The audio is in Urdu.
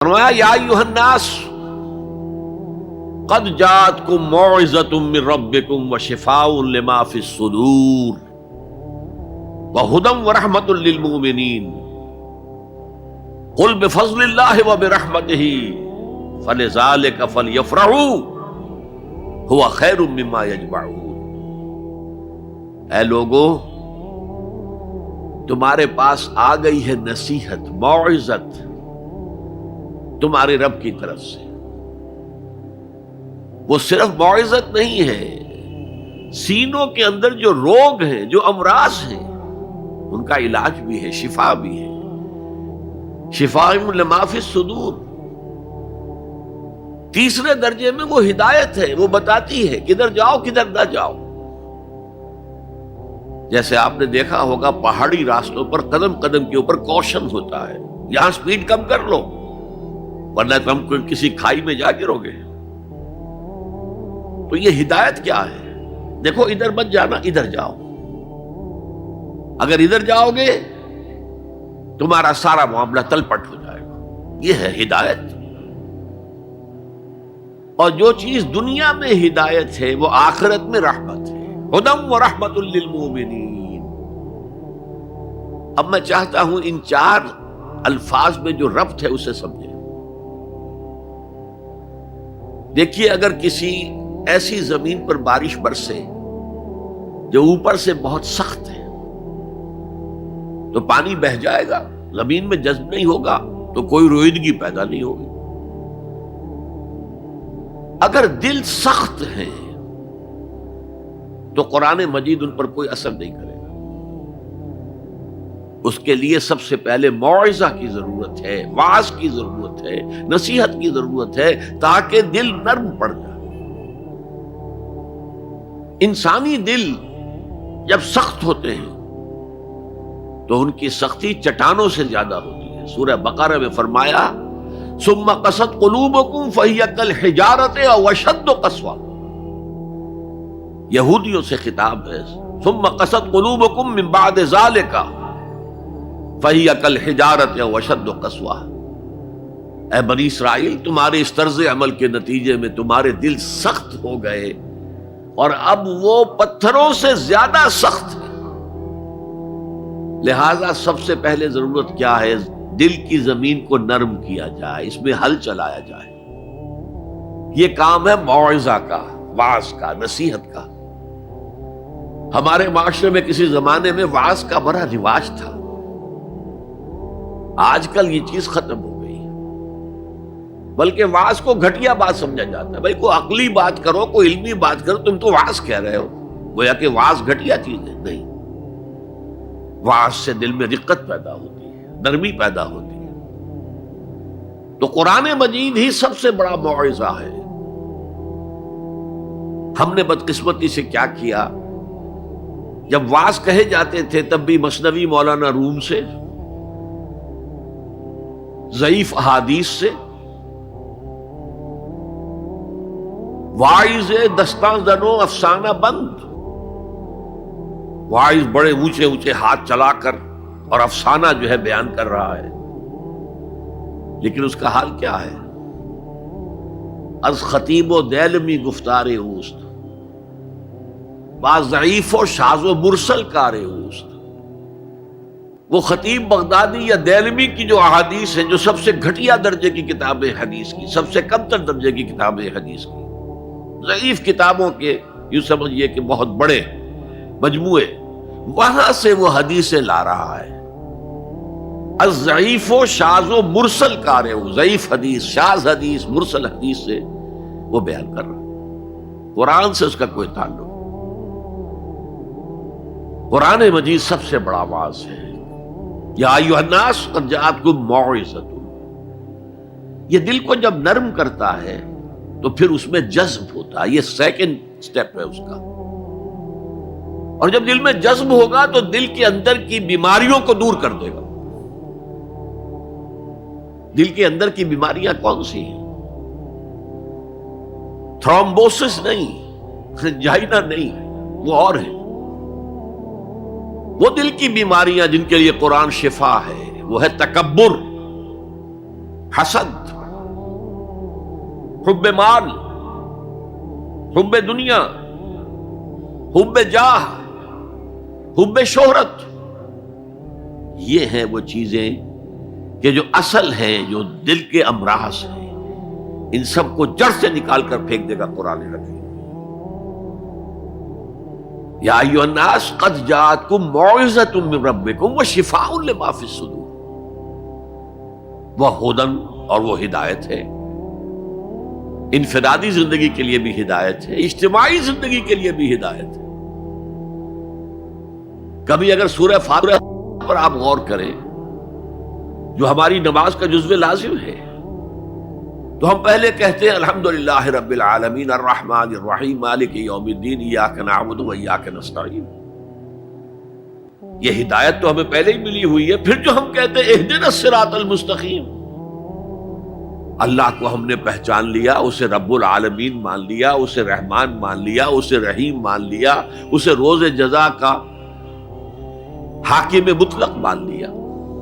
فرمایا یا ایھا الناس قد جاءتکم موعظۃ من ربکم وشفاء لما فی الصدور وہدی ورحمۃ للمؤمنین قل بفضل اللہ وبرحمتہ فلذلک فلیفرحوا ھو خیر مما یجمعون۔ اے لوگو، تمہارے پاس آ گئی ہے نصیحت، موعظت تمہارے رب کی طرف سے۔ وہ صرف موعظت نہیں ہے، سینوں کے اندر جو روگ ہیں، جو امراض ہیں، ان کا علاج بھی ہے، شفا بھی ہے۔ شفاء لما فی الصدور۔ تیسرے درجے میں وہ ہدایت ہے، وہ بتاتی ہے کدھر جاؤ کدھر نہ جاؤ۔ جیسے آپ نے دیکھا ہوگا پہاڑی راستوں پر قدم قدم کے اوپر کوشن ہوتا ہے، یہاں سپیڈ کم کر لو ورنہ تم کسی کھائی میں جا گرو گے۔ تو یہ ہدایت کیا ہے؟ دیکھو ادھر مت جانا، ادھر جاؤ۔ اگر ادھر جاؤ گے تمہارا سارا معاملہ تلپٹ ہو جائے گا۔ یہ ہے ہدایت۔ اور جو چیز دنیا میں ہدایت ہے وہ آخرت میں رحمت ہے۔ ھدی ورحمۃ للمؤمنین۔ اب میں چاہتا ہوں ان چار الفاظ میں جو ربط ہے اسے سمجھیں۔ دیکھیے، اگر کسی ایسی زمین پر بارش برسے جو اوپر سے بہت سخت ہے تو پانی بہہ جائے گا، زمین میں جذب نہیں ہوگا تو کوئی روئیدگی پیدا نہیں ہوگی۔ اگر دل سخت ہے تو قرآن مجید ان پر کوئی اثر نہیں کرے گا۔ اس کے لیے سب سے پہلے موعظہ کی ضرورت ہے، وعظ کی ضرورت ہے، نصیحت کی ضرورت ہے، تاکہ دل نرم پڑ جائے۔ انسانی دل جب سخت ہوتے ہیں تو ان کی سختی چٹانوں سے زیادہ ہوتی ہے۔ سورہ بقرہ میں فرمایا ثم قست قلوبکم فہی کالحجارۃ او اشد قسوۃ۔ یہودیوں سے خطاب ہے، ثم قست قلوبکم من بعد ذلک فہی کالحجارۃ او اشد قسوۃ۔ اے بنی اسرائیل، تمہارے اس طرز عمل کے نتیجے میں تمہارے دل سخت ہو گئے اور اب وہ پتھروں سے زیادہ سخت ہے۔ لہذا سب سے پہلے ضرورت کیا ہے؟ دل کی زمین کو نرم کیا جائے، اس میں ہل چلایا جائے۔ یہ کام ہے موعظہ کا، وعظ کا، نصیحت کا۔ ہمارے معاشرے میں کسی زمانے میں وعظ کا بڑا رواج تھا، آج کل یہ چیز ختم ہو گئی، بلکہ وعظ کو گھٹیا بات سمجھا جاتا ہے۔ بھائی کوئی عقلی بات کرو، کوئی علمی بات کرو، تم تو وعظ کہہ رہے ہو، گویا کہ وعظ گھٹیا چیز ہے۔ نہیں، وعظ سے دل میں رقت پیدا ہوتی ہے، نرمی پیدا ہوتی ہے۔ تو قرآن مجید ہی سب سے بڑا موعظہ ہے۔ ہم نے بدقسمتی سے کیا کیا، جب وعظ کہے جاتے تھے تب بھی مثنوی مولانا روم سے، ضعیف احادیث سے، واعظ دستاں زنو افسانہ بند، واعظ بڑے اونچے اونچے ہاتھ چلا کر اور افسانہ جو ہے بیان کر رہا ہے، لیکن اس کا حال کیا ہے؟ از خطیب و دیلمی گفتار اوست، با ضعیف و شاذ و مرسل کار اوست۔ وہ خطیب بغدادی یا دیلمی کی جو احادیث ہیں، جو سب سے گھٹیا درجے کی کتاب حدیث کی، سب سے کم تر درجے کی کتاب حدیث کی، ضعیف کتابوں کے یوں سمجھئے کہ بہت بڑے مجموعے، وہاں سے وہ حدیثیں لا رہا ہے۔ الضعیف و شاذ و مرسل کار ہو، ضعیف حدیث، شاذ حدیث، مرسل حدیث سے وہ بیان کر رہا ہے۔ قرآن سے اس کا کوئی تعلق۔ قرآن مجید سب سے بڑا واعظ ہے۔ یا ایھا الناس قد جاءتکم موعظۃ۔ یہ دل کو جب نرم کرتا ہے تو پھر اس میں جذب ہوتا ہے، یہ سیکنڈ سٹیپ ہے اس کا۔ اور جب دل میں جذب ہوگا تو دل کے اندر کی بیماریوں کو دور کر دے گا۔ دل کے اندر کی بیماریاں کون سی ہیں؟ تھرومبوسس نہیں، جائنا نہیں، وہ اور ہے۔ وہ دل کی بیماریاں جن کے لیے قرآن شفا ہے، وہ ہے تکبر، حسد، حب مال، حب دنیا، حب جاہ، حب شہرت، یہ ہیں وہ چیزیں کہ جو اصل ہیں، جو دل کے امراض ہیں، ان سب کو جڑ سے نکال کر پھینک دے گا قرآن حکیم۔ یا ایھا الناس قد جاءتکم موعظۃ من ربکم وشفاء لما فی الصدور، وہ ہدن، اور وہ ہدایت ہے، انفرادی زندگی کے لیے بھی ہدایت ہے، اجتماعی زندگی کے لیے بھی ہدایت ہے۔ کبھی اگر سورہ فاتحہ پر آپ غور کریں، جو ہماری نماز کا جزو لازم ہے، تو ہم پہلے کہتے ہیں الحمدللہ رب العالمین الرحمن الرحیم مالک یوم الدین ایاک نعبد و ایاک نستعین۔ یہ ہدایت تو ہمیں پہلے ہی ملی ہوئی ہے۔ پھر جو ہم کہتے ہیں اہدنا الصراط المستقیم، اللہ کو ہم نے پہچان لیا، اسے رب العالمین مان لیا، اسے رحمان مان لیا، اسے رحیم مان لیا، اسے روز جزا کا حاکم مطلق مان لیا۔